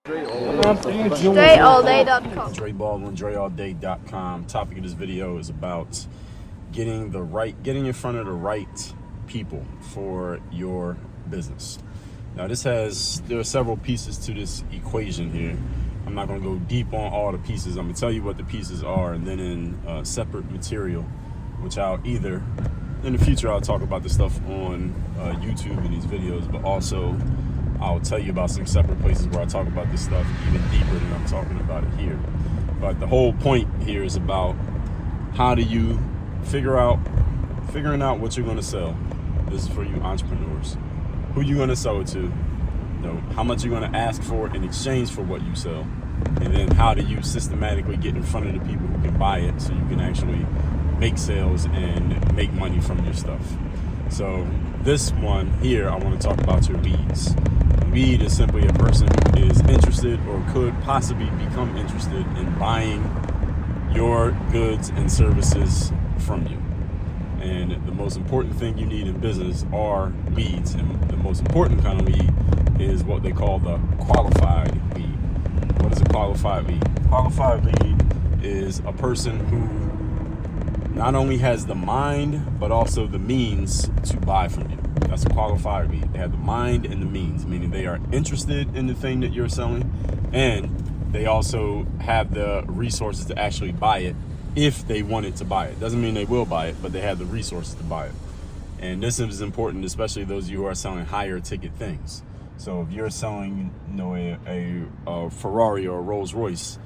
DreAllDay.com. Dre Baldwin, DreAllDay.com. Topic of this video is about getting in front of the right people for your business. Now, there are several pieces to this equation here. I'm not going to go deep on all the pieces. I'm going to tell you what the pieces are, and then in separate material, which I'll either in the future I'll talk about this stuff on YouTube in these videos, but also I'll tell you about some separate places where I talk about this stuff even deeper than I'm talking about it here. But the whole point here is about how do you figuring out what you're going to sell. This is for you entrepreneurs. Who you're going to sell it to, how much you're going to ask for in exchange for what you sell, and then how do you systematically get in front of the people who can buy it so you can actually make sales and make money from your stuff. So this one here, I want to talk about your leads. Lead is simply a person who is interested or could possibly become interested in buying your goods and services from you. And the most important thing you need in business are leads. And the most important kind of lead is what they call the qualified lead. What is a qualified lead? Qualified lead is a person who not only has the mind, but also the means to buy from you. That's a qualified lead. They have the mind and the means, meaning they are interested in the thing that you're selling, and they also have the resources to actually buy it if they wanted to buy it. Doesn't mean they will buy it, but they have the resources to buy it. And this is important, especially those of you who are selling higher ticket things. So if you're selling, a Ferrari or a Rolls Royce,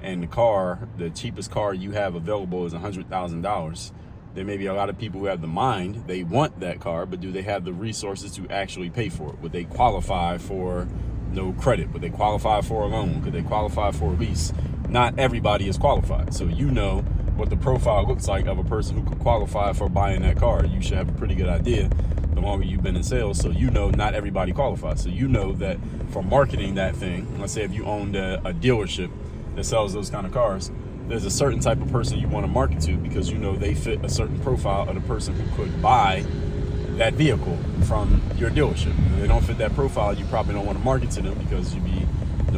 and the cheapest car you have available is $100,000, there may be a lot of people who have the mind, they want that car, but do they have the resources to actually pay for it? Would they qualify for no credit? Would they qualify for a loan? Could they qualify for a lease? Not everybody is qualified. So you know what the profile looks like of a person who could qualify for buying that car. You should have a pretty good idea the longer you've been in sales. So you know not everybody qualifies. So you know that for marketing that thing, let's say if you owned a dealership that sells those kind of cars, there's a certain type of person you want to market to because you know they fit a certain profile of the person who could buy that vehicle from your dealership. If they don't fit that profile, you probably don't want to market to them because you'd be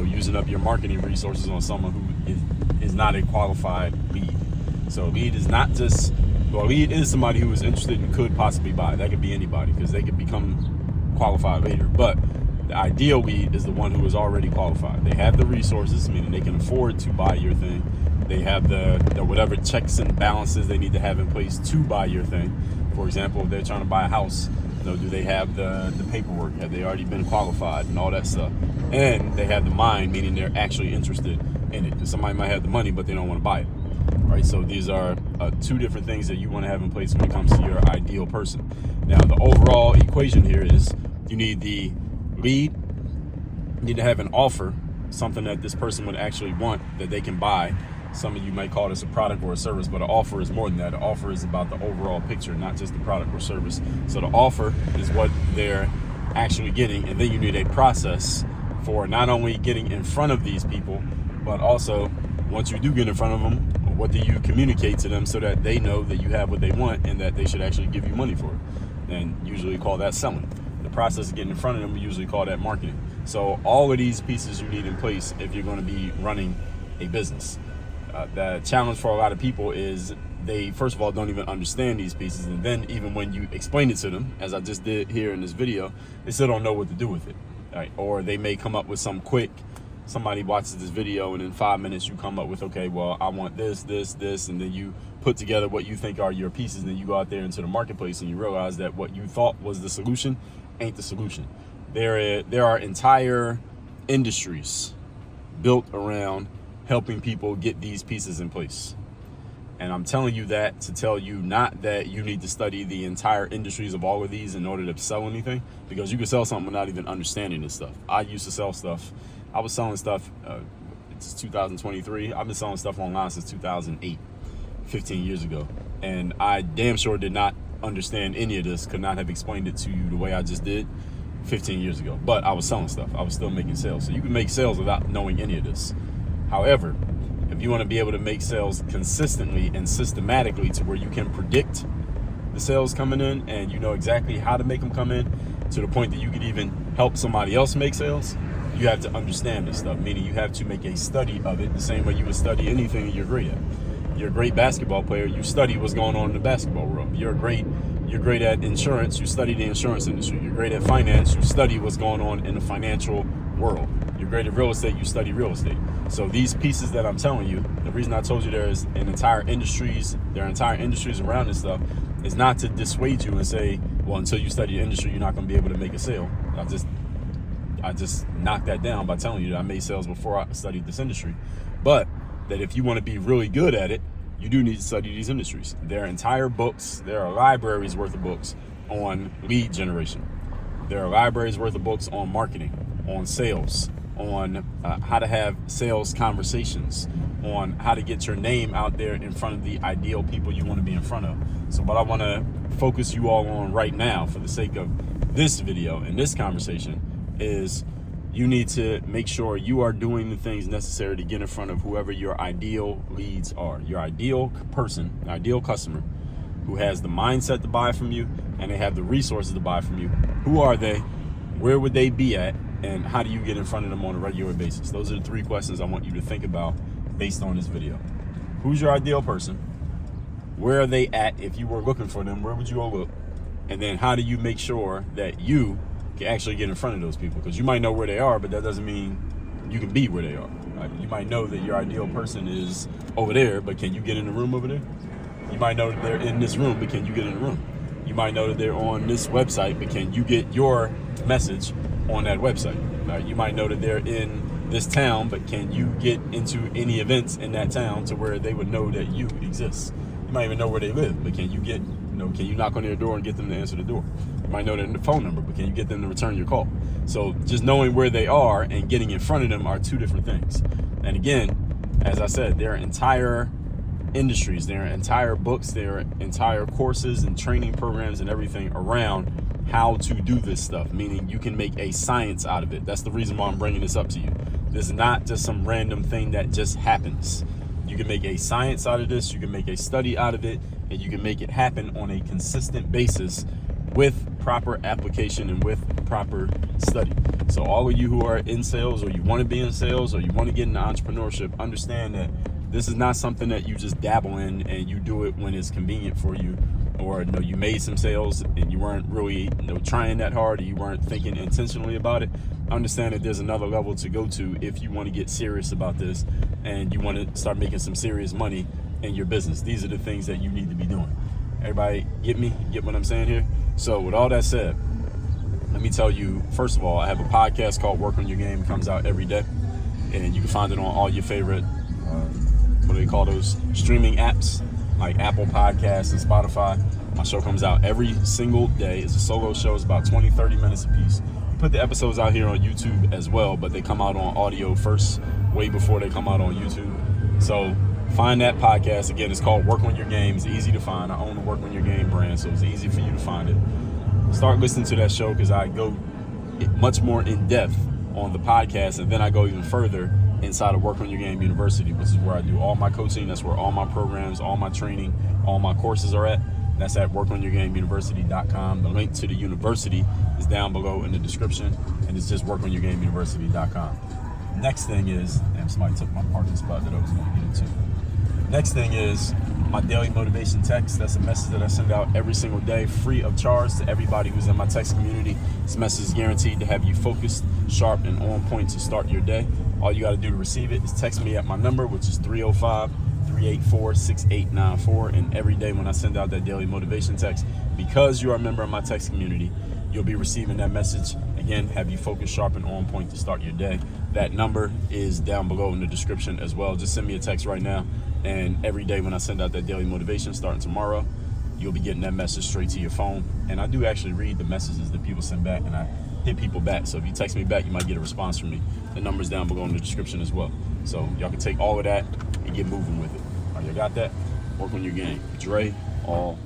using up your marketing resources on someone who is not a qualified lead. So lead is not just, lead is somebody who is interested and could possibly buy. That could be anybody because they could become qualified later. But the ideal lead is the one who is already qualified. They have the resources, meaning they can afford to buy your thing. They have the whatever checks and balances they need to have in place to buy your thing. For example, if they're trying to buy a house, do they have the paperwork? Have they already been qualified and all that stuff? And they have the mind, meaning they're actually interested in it. Somebody might have the money, but they don't want to buy it. Right? So these are two different things that you want to have in place when it comes to your ideal person. Now, the overall equation here is you need the lead, you need to have an offer, something that this person would actually want that they can buy. Some of you might call this a product or a service, but an offer is more than that. An offer is about the overall picture, not just the product or service. So the offer is what they're actually getting, and then you need a process for not only getting in front of these people, but also once you do get in front of them, what do you communicate to them so that they know that you have what they want and that they should actually give you money for it? And usually call that selling. The process of getting in front of them, we usually call that marketing. So all of these pieces you need in place if you're going to be running a business. The challenge for a lot of people is they, first of all, don't even understand these pieces. And then even when you explain it to them, as I just did here in this video, they still don't know what to do with it. Right? Or they may come up with some somebody watches this video and in 5 minutes you come up with, okay, well, I want this, and then you put together what you think are your pieces, and then you go out there into the marketplace and you realize that what you thought was the solution ain't the solution. There are entire industries built around helping people get these pieces in place. And I'm telling you that to tell you not that you need to study the entire industries of all of these in order to sell anything, because you can sell something without even understanding this stuff. I used to sell stuff. I was selling stuff, it's 2023. I've been selling stuff online since 2008, 15 years ago. And I damn sure did not understand any of this, could not have explained it to you the way I just did 15 years ago. But I was selling stuff. I was still making sales. So you can make sales without knowing any of this. However, if you want to be able to make sales consistently and systematically to where you can predict the sales coming in and you know exactly how to make them come in to the point that you could even help somebody else make sales, you have to understand this stuff, meaning you have to make a study of it the same way you would study anything you're great at. You're a great basketball player, you study what's going on in the basketball world. You're great at insurance, you study the insurance industry. You're great at finance, you study what's going on in the financial world. You're great at real estate, you study real estate. So these pieces that I'm telling you, the reason I told you there are entire industries around this stuff is not to dissuade you and say, well, until you study the industry, you're not going to be able to make a sale. I just knocked that down by telling you that I made sales before I studied this industry. But that if you want to be really good at it, you do need to study these industries. There are entire books, there are libraries worth of books on lead generation. There are libraries worth of books on marketing, on sales, on how to have sales conversations, on how to get your name out there in front of the ideal people you want to be in front of. So what I want to focus you all on right now for the sake of this video and this conversation is you need to make sure you are doing the things necessary to get in front of whoever your ideal leads are. Your ideal person, ideal customer who has the mindset to buy from you and they have the resources to buy from you. Who are they? Where would they be at? And how do you get in front of them on a regular basis? Those are the 3 questions I want you to think about based on this video. Who's your ideal person? Where are they at? If you were looking for them, where would you go look? And then how do you make sure that you can actually get in front of those people? Because you might know where they are, but that doesn't mean you can be where they are. Right? You might know that your ideal person is over there, but can you get in the room over there? You might know that they're in this room, but can you get in the room? You might know that they're on this website, but can you get your message on that website? Right? You might know that they're in this town, but can you get into any events in that town to where they would know that you exist? You might even know where they live, but can you knock on their door and get them to answer the door? You might know their phone number, but can you get them to return your call? So just knowing where they are and getting in front of them are 2 different things. And again, as I said, there are entire industries, there are entire books, there are entire courses and training programs and everything around how to do this stuff, meaning you can make a science out of it. That's the reason why I'm bringing this up to you. This is not just some random thing that just happens. You can make a science out of this, you can make a study out of it, and you can make it happen on a consistent basis with proper application and with proper study. So all of you who are in sales, or you want to be in sales, or you want to get into entrepreneurship, understand that this is not something that you just dabble in and you do it when it's convenient for you, or you made some sales and you weren't really trying that hard, or you weren't thinking intentionally about it. Understand that there's another level to go to if you want to get serious about this and you want to start making some serious money in your business. These are the things that you need to be doing. Everybody get me? Get what I'm saying here? So with all that said, let me tell you, first of all, I have a podcast called Work on Your Game. It comes out every day, and you can find it on all your favorite what do they call those, streaming apps like Apple Podcasts and Spotify. My show comes out every single day. It's a solo show. It's about 20-30 minutes a piece. We put the episodes out here on YouTube as well, but they come out on audio first, way before they come out on YouTube. So find that podcast. Again, it's called Work on Your Game. It's easy to find. I own the Work on Your Game brand, so it's easy for you to find it. Start listening to that show, because I go much more in depth on the podcast, and then I go even further inside of Work on Your Game University, which is where I do all my coaching. That's where all my programs, all my training, all my courses are at. That's at workonyourgameuniversity.com. The link to the university is down below in the description, and it's just workonyourgameuniversity.com. Next thing is, damn, somebody took my parking spot that I was going to get into. Next thing is my daily motivation text. That's a message that I send out every single day, free of charge, to everybody who's in my text community. This message is guaranteed to have you focused, sharp, and on point to start your day. All you got to do to receive it is text me at my number, which is 305-384-6894. And every day when I send out that daily motivation text, because you are a member of my text community, you'll be receiving that message. Again, have you focused, sharp, and on point to start your day. That number is down below in the description as well. Just send me a text right now. And every day when I send out that daily motivation starting tomorrow, you'll be getting that message straight to your phone. And I do actually read the messages that people send back, and I hit people back. So if you text me back, you might get a response from me. The number's down below in the description as well. So y'all can take all of that and get moving with it. All right, y'all got that? Work on your game. Dre, all